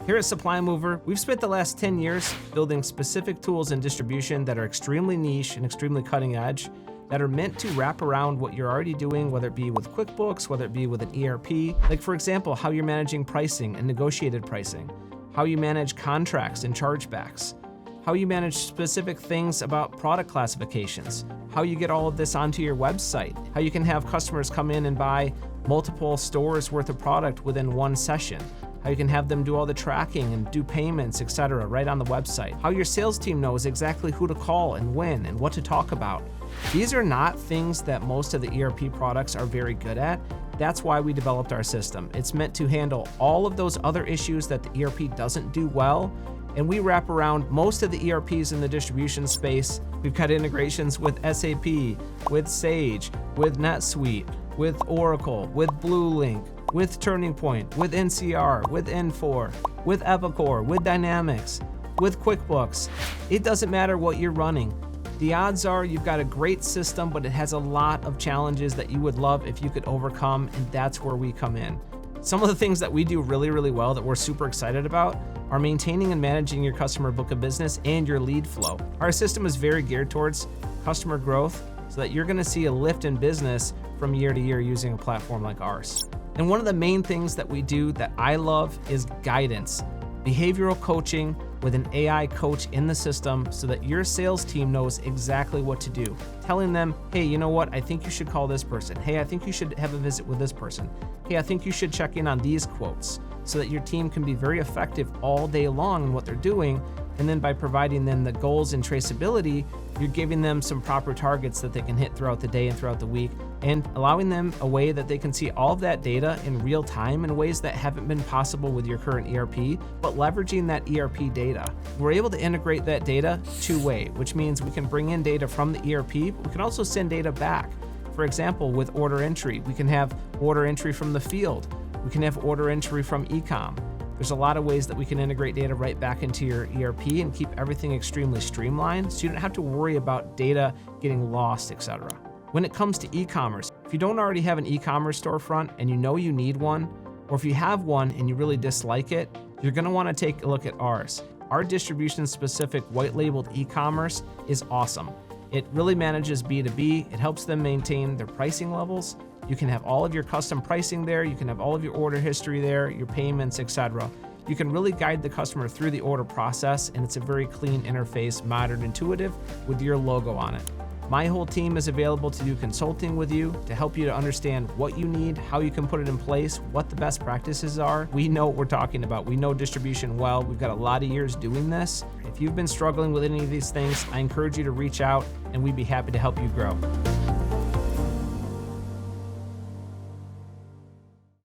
Here at SupplyMover, we've spent the last 10 years building specific tools in distribution that are extremely niche and extremely cutting edge, that are meant to wrap around what you're already doing, whether it be with QuickBooks, whether it be with an ERP. Like for example, how you're managing pricing and negotiated pricing, how you manage contracts and chargebacks, how you manage specific things about product classifications, how you get all of this onto your website, how you can have customers come in and buy multiple stores worth of product within one session, how you can have them do all the tracking and do payments, etc. right on the website, how your sales team knows exactly who to call and when and what to talk about. These are not things that most of the ERP products are very good at. That's why we developed our system. It's meant to handle all of those other issues that the ERP doesn't do well, and we wrap around most of the ERPs in the distribution space. We've got integrations with SAP, with Sage, with NetSuite, with Oracle, with BlueLink, with Turning Point, with NCR, with N4, with Epicor, with Dynamics, with QuickBooks. It doesn't matter what you're running. The odds are you've got a great system, but it has a lot of challenges that you would love if you could overcome, and that's where we come in. Some of the things that we do really, really well that we're super excited about are maintaining and managing your customer book of business and your lead flow. Our system is very geared towards customer growth so that you're gonna see a lift in business from year to year using a platform like ours. And one of the main things that we do that I love is guidance, behavioral coaching with an AI coach in the system so that your sales team knows exactly what to do. Telling them, hey, you know what? I think you should call this person. Hey, I think you should have a visit with this person. Hey, I think you should check in on these quotes so that your team can be very effective all day long in what they're doing. And then by providing them the goals and traceability, you're giving them some proper targets that they can hit throughout the day and throughout the week, and allowing them a way that they can see all of that data in real time in ways that haven't been possible with your current ERP, but leveraging that ERP data. We're able to integrate that data two-way, which means we can bring in data from the ERP, but we can also send data back. For example, with order entry, we can have order entry from the field. We can have order entry from e-comm. There's a lot of ways that we can integrate data right back into your ERP and keep everything extremely streamlined so you don't have to worry about data getting lost, etc. When it comes to e-commerce, if you don't already have an e-commerce storefront and you know you need one, or if you have one and you really dislike it, you're gonna wanna take a look at ours. Our distribution-specific white-labeled e-commerce is awesome. It really manages B2B. It helps them maintain their pricing levels. You can have all of your custom pricing there. You can have all of your order history there, your payments, etc. You can really guide the customer through the order process, and it's a very clean interface, modern, intuitive, with your logo on it. My whole team is available to do consulting with you to help you to understand what you need, how you can put it in place, what the best practices are. We know what we're talking about. We know distribution well. We've got a lot of years doing this. If you've been struggling with any of these things, I encourage you to reach out and we'd be happy to help you grow.